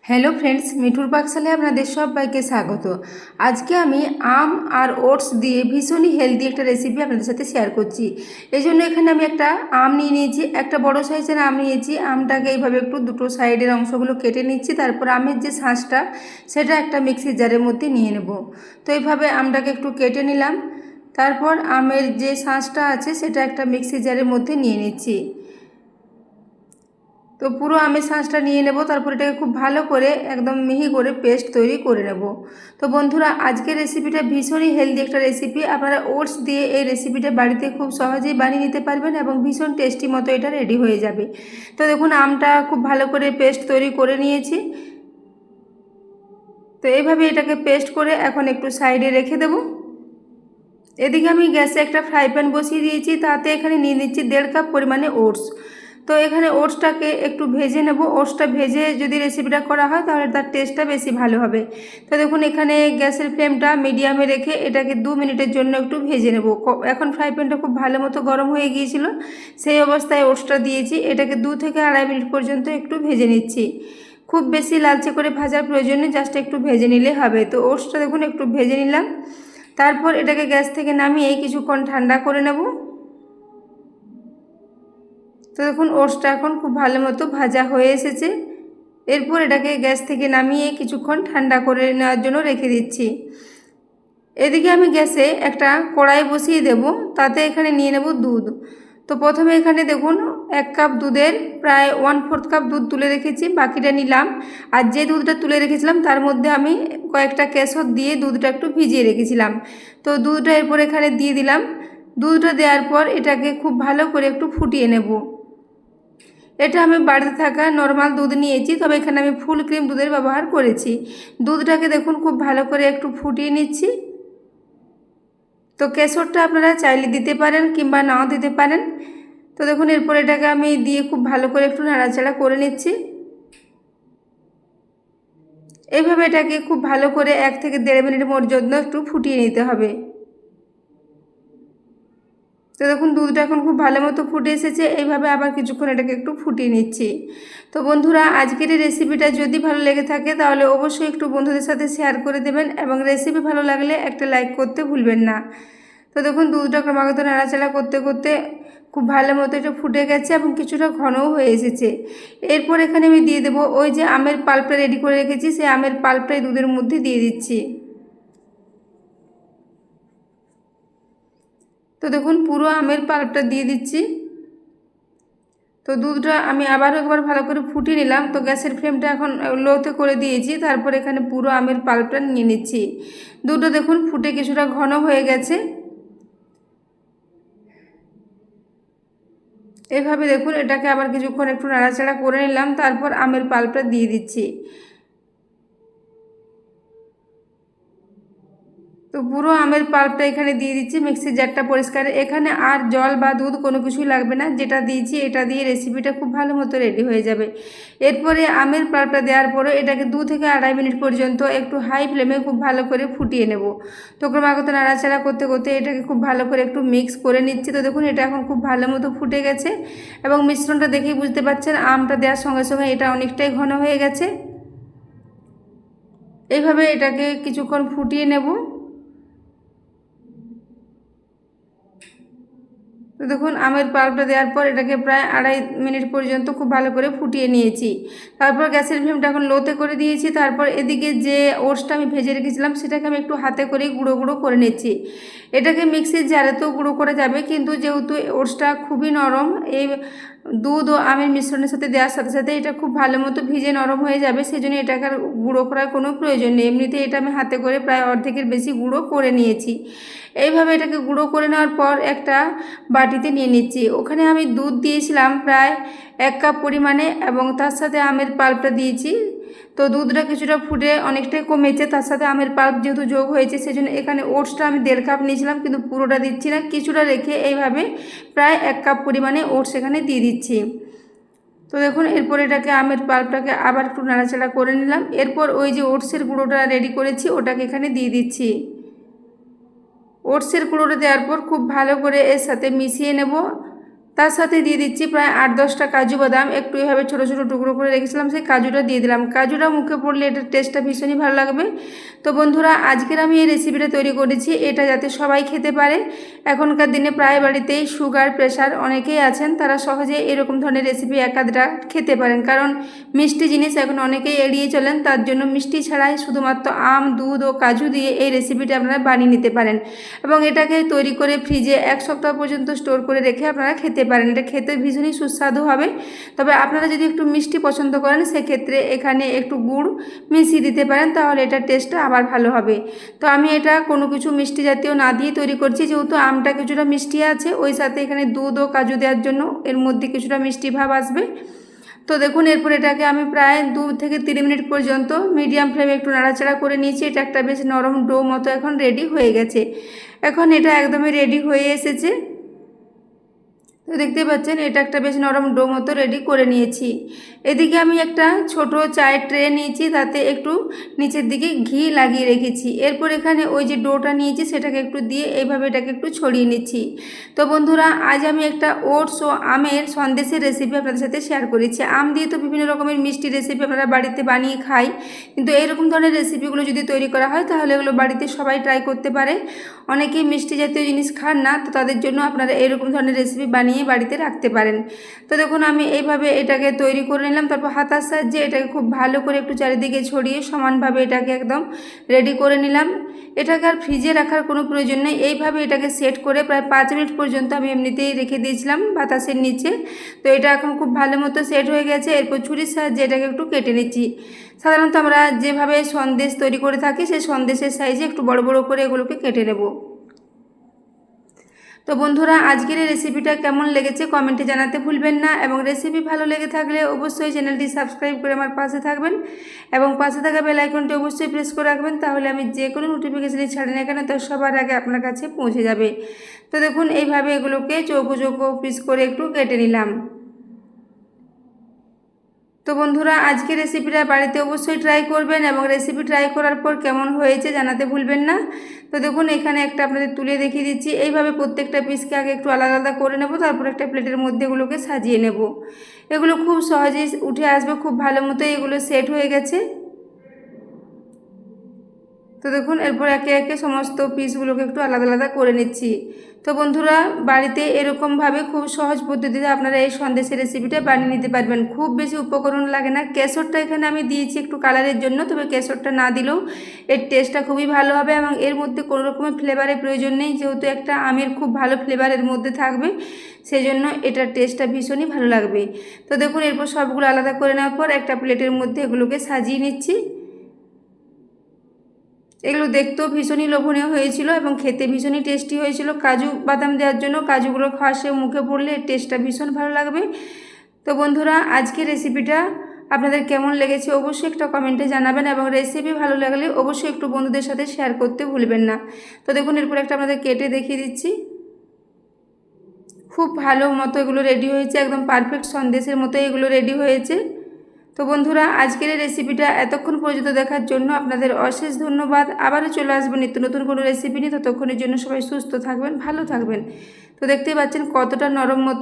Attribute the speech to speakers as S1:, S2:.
S1: Hello friends, মিঠুর পাকশালে আপনাদের সবাইকে স্বাগত। আজকে আমি আম আর ওটস দিয়ে ভীষণই হেলদি একটা রেসিপি আপনাদের সাথে শেয়ার করছি। এই জন্য এখানে আমি একটা আম নিয়ে নিয়েছি, একটা বড় সাইজের আম নিয়েছি। আমটাকে এইভাবে একটু দুটো সাইডের অংশগুলো কেটে নিচ্ছি, তারপর আমের যে শাঁসটা সেটা একটা মিক্সির জারের মধ্যে নিয়ে নেব। তো এইভাবে আমটাকে একটু কেটে নিলাম, তারপর আমের যে শাঁসটা আছে সেটা একটা মিক্সির জারের মধ্যে নিয়ে নিচ্ছি। তো পুরো আমের শাঁসটা নিয়ে নেব, তারপর এটাকে খুব ভালো করে একদম মিহি করে পেস্ট তৈরি করে নেব। তো বন্ধুরা, আজকের রেসিপিটা ভীষণই হেলদি একটা রেসিপি। আপনারা ওটস দিয়ে এই রেসিপিটা বাড়িতে খুব সহজেই বানিয়ে নিতে পারবেন এবং ভীষণ টেস্টি মতো এটা রেডি হয়ে যাবে। তো দেখুন, আমটা খুব ভালো করে পেস্ট তৈরি করে নিয়েছি। তো এইভাবে এটাকে পেস্ট করে এখন একটু সাইডে রেখে দেব। এদিকে আমি গ্যাসে একটা ফ্রাই প্যান বসিয়ে দিয়েছি, তাতে এখানে নিয়ে নিচ্ছি 1.5 কাপ পরিমাণে ওটস। তো এখানে ওটসটাকে একটু ভেজে নেব। ওটসটা ভেজে যদি রেসিপিটা করা হয় তাহলে তার টেস্টটা বেশি ভালো হবে। তো দেখুন, এখানে গ্যাসের ফ্লেমটা মিডিয়ামে রেখে এটাকে 2 মিনিটের জন্য একটু ভেজে নেব। এখন ফ্রাই প্যানটা খুব ভালো মতো গরম হয়ে গিয়েছিল, সেই অবস্থায় ওটসটা দিয়েছি। এটাকে 2 থেকে 2.5 মিনিট পর্যন্ত একটু ভেজে নিচ্ছি। খুব বেশি লালচে করে ভাজার প্রয়োজন নেই, জাস্ট একটু ভেজে নিলে হবে। তো ওটসটা দেখুন একটু ভেজে নিলাম, তারপর এটাকে গ্যাস থেকে নামিয়ে কিছুক্ষণ ঠান্ডা করে নেব। তো দেখুন, ওটসটা এখন খুব ভালো মতো ভাজা হয়ে এসেছে। এরপর এটাকে গ্যাস থেকে নামিয়ে কিছুক্ষণ ঠান্ডা করে নেওয়ার জন্য রেখে দিচ্ছি। এদিকে আমি গ্যাসে একটা কড়াই বসিয়ে দেব, তাতে এখানে নিয়ে নেব দুধ। তো প্রথমে এখানে দেখুন 1 কাপ দুধের প্রায় 1/4 কাপ দুধ তুলে রেখেছি, বাকিটা নিলাম। আর যে দুধটা তুলে রেখেছিলাম তার মধ্যে আমি কয়েকটা কেশর দিয়ে দুধটা একটু ভিজিয়ে রেখেছিলাম। তো দুধটা এরপর এখানে দিয়ে দিলাম। দুধটা দেওয়ার পর এটাকে খুব ভালো করে একটু ফুটিয়ে নেব। এটা আমি বাড়িতে থাকা নর্মাল দুধ নিয়েছি, তবে এখানে আমি ফুল ক্রিম দুধের ব্যবহার করেছি। দুধটাকে দেখুন খুব ভালো করে একটু ফুটিয়ে নিচ্ছি। তো কেশরটা আপনারা চাইলে দিতে পারেন কিংবা নাও দিতে পারেন। তো দেখুন, এরপর এটাকে আমি দিয়ে খুব ভালো করে একটু নাড়াচাড়া করে নিচ্ছি। এইভাবে এটাকে খুব ভালো করে 1 থেকে 1.5 মিনিট পর্যন্ত একটু ফুটিয়ে নিতে হবে। তো দেখুন, দুধটা এখন খুব ভালো মতো ফুটে এসেছে। এইভাবে আবার কিছুক্ষণ এটাকে একটু ফুটিয়ে নিচ্ছি। তো বন্ধুরা, আজকের এই রেসিপিটা যদি ভালো লেগে থাকে তাহলে অবশ্যই একটু বন্ধুদের সাথে শেয়ার করে দেবেন এবং রেসিপি ভালো লাগলে একটা লাইক করতে ভুলবেন না। তো দেখুন, দুধটা ক্রমাগত নাড়াচাড়া করতে করতে খুব ভালো মতো এটা ফুটে গেছে এবং কিছুটা ঘনও হয়ে এসেছে। এরপর এখানে আমি দিয়ে দেবো ওই যে আমের পাল্পটা রেডি করে রেখেছি, সেই আমের পাল্পটাই দুধের মধ্যে দিয়ে দিচ্ছি। তো দেখুন, পুরো আমের পাল্পটা দিয়ে দিচ্ছি। তো দুধটা আমি আবারও একবার ভালো করে ফুটিয়ে নিলাম। তো গ্যাসের ফ্লেমটা এখন লোতে করে দিয়েছি, তারপর এখানে পুরো আমের পাল্পটা নিয়ে নিচ্ছি। দুধটা দেখুন ফুটে কিছুটা ঘন হয়ে গেছে। এভাবে দেখুন এটাকে আবার কিছুক্ষণ একটু নাড়াচাড়া করে নিলাম, তারপর আমের পাল্পটা দিয়ে দিচ্ছি। তো পুরো আমের পাল্পটা এখানে দিয়ে দিচ্ছি। মিক্সির জারটা পরিষ্কার, এখানে আর জল বা দুধ কোনো কিছুই লাগবে না। যেটা দিয়েছি এটা দিয়ে রেসিপিটা খুব ভালো মতো রেডি হয়ে যাবে। এরপরে আমের পাল্পটা দেওয়ার পরে এটাকে 2 থেকে 2.5 মিনিট পর্যন্ত একটু হাই ফ্লেমে খুব ভালো করে ফুটিয়ে নেব। তো ক্রমাগত নাড়াচাড়া করতে করতে এটাকে খুব ভালো করে একটু মিক্স করে নিচ্ছি। তো দেখুন, এটা এখন খুব ভালো মতো ফুটে গেছে এবং মিশ্রণটা দেখেই বুঝতে পারছেন আমটা দেওয়ার সঙ্গে সঙ্গে এটা অনেকটাই ঘন হয়ে গেছে। এইভাবে এটাকে কিছুক্ষণ ফুটিয়ে নেব। তো দেখুন, আমের পাল্পটা দেওয়ার পর এটাকে প্রায় 2.5 মিনিট পর্যন্ত খুব ভালো করে ফুটিয়ে নিয়েছি। তারপর গ্যাসের ফ্লেমটা এখন লোতে করে দিয়েছি। তারপর এদিকে যে ওটসটা আমি ভেজে রেখেছিলাম সেটাকে আমি একটু হাতে করে গুঁড়ো গুঁড়ো করে নিচ্ছি। এটাকে মিক্সির জারে তো গুঁড়ো করা যাবে, কিন্তু যেহেতু ওটসটা খুবই নরম, এই দুধ ও আমের মিশ্রণের সাথে দেওয়ার সাথে সাথে এটা খুব ভালো মতো ভিজে নরম হয়ে যাবে, সেই জন্য এটাকে আর গুঁড়ো করার কোনো প্রয়োজন নেই। এমনিতেই এটা আমি হাতে করে প্রায় অর্ধেকের বেশি গুঁড়ো করে নিয়েছি। এইভাবে এটাকে গুঁড়ো করে নেওয়ার পর একটা বাটিতে নিয়ে নিচ্ছি। ওখানে আমি দুধ দিয়েছিলাম প্রায় 1 কাপ পরিমাণে এবং তার সাথে আমের পাল্পটা দিয়েছি। তো দুধটা কিছুটা ফুটে অনেকটাই কমেছে, তার সাথে আমের পাল্প যেহেতু যোগ হয়েছে সেজন্য এখানে ওটসটা আমি 1.5 কাপ নিয়েছিলাম, কিন্তু পুরোটা দিচ্ছি না, কিছুটা রেখে এইভাবে প্রায় 1 কাপ পরিমাণে ওটস এখানে দিয়ে দিচ্ছি। তো দেখুন, এরপর এটাকে আমের পাল্পটাকে আবার একটু নাড়াচাড়া করে নিলাম। এরপর ওই যে ওটসের গুঁড়োটা রেডি করেছি ওটাকে এখানে দিয়ে দিচ্ছি। ওটসের গুঁড়োটা দেওয়ার পর খুব ভালো করে এর সাথে মিশিয়ে নেব। তার সাথে দিয়ে দিচ্ছি প্রায় 8-10টা কাজু বাদাম, একটু এভাবে ছোটো ছোটো টুকরো করে রেখেছিলাম, সেই কাজুটা দিয়ে দিলাম। কাজুটা মুখে পড়লে এটার টেস্টটা ভীষণই ভালো লাগবে। তো বন্ধুরা, আজকের আমি এই রেসিপিটা তৈরি করেছি এটা যাতে সবাই খেতে পারে। এখনকার দিনে প্রায় বাড়িতেই সুগার প্রেশার অনেকেই আছেন, তারা সহজে এরকম ধরনের রেসিপি একাধটা খেতে পারেন, কারণ মিষ্টি জিনিস এখন অনেকেই এড়িয়ে চলেন। তার জন্য মিষ্টি ছাড়াই শুধুমাত্র আম, দুধ ও কাজু দিয়ে এই রেসিপিটা আপনারা বানিয়ে নিতে পারেন এবং এটাকে তৈরি করে ফ্রিজে 1 সপ্তাহ পর্যন্ত স্টোর করে রেখে আপনারা খেতে পারেন। এটা খেতে ভীষণই সুস্বাদু হবে। তবে আপনারা যদি একটু মিষ্টি পছন্দ করেন সেক্ষেত্রে এখানে একটু গুড় মিশিয়ে দিতে পারেন, তাহলে এটার টেস্টটা আবার ভালো হবে। তো আমি এটা কোনো কিছু মিষ্টি জাতীয় না দিয়ে তৈরি করছি, যেহেতু আমটা কিছুটা মিষ্টি আছে, ওই সাথে এখানে দুধ ও কাজু দেওয়ার জন্য এর মধ্যে কিছুটা মিষ্টি ভাব আসবে। তো দেখুন, এরপর এটাকে আমি প্রায় 2 থেকে 3 মিনিট পর্যন্ত মিডিয়াম ফ্লেমে একটু নাড়াচাড়া করে নিয়েছি। এটা একটা বেশ নরম ডো মতো এখন রেডি হয়ে গেছে। এখন এটা একদমই রেডি হয়ে এসেছে। তো দেখতে পাচ্ছেন এটা একটা বেশ নরম ডো মতো রেডি করে নিয়েছি। এদিকে আমি একটা ছোট চায়ের ট্রে নিয়েছি, তাতে একটু নিচের দিকে ঘি লাগিয়ে রেখেছি। এরপর এখানে ওই যে ডোটা নিয়েছি সেটাকে একটু দিয়ে এইভাবে এটাকে একটু ছড়িয়ে নিচ্ছি। তো বন্ধুরা, আজ আমি একটা ওটস ও আমের সন্দেশের রেসিপি আপনাদের সাথে শেয়ার করেছি। আম দিয়ে তো বিভিন্ন রকমের মিষ্টি রেসিপি আপনারা বাড়িতে বানিয়ে খাই, কিন্তু এইরকম ধরনের রেসিপিগুলো যদি তৈরি করা হয় তাহলে এগুলো বাড়িতে সবাই ট্রাই করতে পারে। অনেকেই মিষ্টি জাতীয় জিনিস খান না, তো তাদের জন্য আপনারা এরকম ধরনের রেসিপি বানিয়ে বাড়িতে রাখতে পারেন। তো দেখুন, আমি এইভাবে এটাকে তৈরি করে নিলাম। তারপর হাতার সাহায্যে এটাকে খুব ভালো করে একটু চারিদিকে ছড়িয়ে সমানভাবে এটাকে একদম রেডি করে নিলাম। এটাকে আর ফ্রিজে রাখার কোনো প্রয়োজন নেই। এইভাবে এটাকে সেট করে প্রায় 5 মিনিট পর্যন্ত আমি এমনিতেই রেখে দিয়েছিলাম বাতাসের নিচে। তো এটা এখন খুব ভালো মতো সেট হয়ে গেছে। এরপর ছুরির সাহায্যে এটাকে একটু কেটে নিচ্ছি। সাধারণত আমরা যেভাবে সন্দেশ তৈরি করে থাকি সেই সন্দেশের সাইজে একটু বড় বড় করে এগুলোকে কেটে নেব। তো বন্ধুরা, আজকের এই রেসিপিটা কেমন লেগেছে কমেন্টে জানাতে ভুলবেন না, এবং রেসিপি ভালো লেগে থাকলে অবশ্যই চ্যানেলটি সাবস্ক্রাইব করে আমার পাশে থাকবেন এবং পাশে থাকা বেল আইকনটি অবশ্যই প্রেস করে রাখবেন, তাহলে আমি যে কোনো নোটিফিকেশানই ছাড়ি না কেন তার সবার আগে আপনার কাছে পৌঁছে যাবে। তো দেখুন, এইভাবে এগুলোকে চৌকো চৌকো পিস করে একটু কেটে নিলাম। তো বন্ধুরা, আজকে রেসিপিটা বাড়িতে অবশ্যই ট্রাই করবেন এবং রেসিপি ট্রাই করার পর কেমন হয়েছে জানাতে ভুলবেন না। তো দেখুন, এখানে একটা আপনাদের তুলে দেখিয়ে দিচ্ছি। এইভাবে প্রত্যেকটা পিসকে আগে একটু আলাদা আলাদা করে নেব, তারপর একটা প্লেটের মধ্যে এগুলোকে সাজিয়ে নেব। এগুলো খুব সহজেই উঠে আসবে, খুব ভালো মতো এগুলো সেট হয়ে গেছে। তো দেখুন, এরপর একে একে সমস্ত পিসগুলোকে একটু আলাদা আলাদা করে নিচ্ছি। তো বন্ধুরা, বাড়িতে এরকমভাবে খুব সহজ পদ্ধতিতে আপনারা এই সন্দেশের রেসিপিটা বানিয়ে নিতে পারবেন। খুব বেশি উপকরণ লাগে না। কেশরটা এখানে আমি দিয়েছি একটু কালারের জন্য, তবে কেশরটা না দিলেও এর টেস্টটা খুবই ভালো হবে এবং এর মধ্যে কোনো রকমের ফ্লেভারের প্রয়োজন নেই, যেহেতু একটা আমের খুব ভালো ফ্লেভার এর মধ্যে থাকবে, সেই জন্য এটার টেস্টটা ভীষণই ভালো লাগবে। তো দেখুন, এরপর সবগুলো আলাদা করে নেওয়ার পর একটা প্লেটের মধ্যে এগুলোকে সাজিয়ে নিচ্ছি। এগুলো দেখতেও ভীষণই লোভনীয় হয়েছিল এবং খেতে ভীষণই টেস্টি হয়েছিল। কাজু বাদাম দেওয়ার জন্য কাজুগুলো খাওয়ার সে মুখে পড়লে এর টেস্টটা ভীষণ ভালো লাগবে। তো বন্ধুরা, আজকের রেসিপিটা আপনাদের কেমন লেগেছে অবশ্যই একটা কমেন্টে জানাবেন এবং রেসিপি ভালো লাগলে অবশ্যই একটু বন্ধুদের সাথে শেয়ার করতে ভুলবেন না। তো দেখুন, এরপর একটা আপনাদের কেটে দেখিয়ে দিচ্ছি। খুব ভালো মতো এগুলো রেডি হয়েছে, একদম পারফেক্ট সন্দেশের মতো এগুলো রেডি হয়েছে। তো বন্ধুরা, আজকের এই রেসিপিটা এতক্ষণ পর্যন্ত দেখার জন্য আপনাদের অশেষ ধন্যবাদ। আবারও চলে আসবেন নিত্য নতুন কোনো রেসিপি নিয়ে। ততক্ষণের জন্য সবাই সুস্থ থাকবেন, ভালো থাকবেন। তো দেখতেই পাচ্ছেন কতটা নরম মতো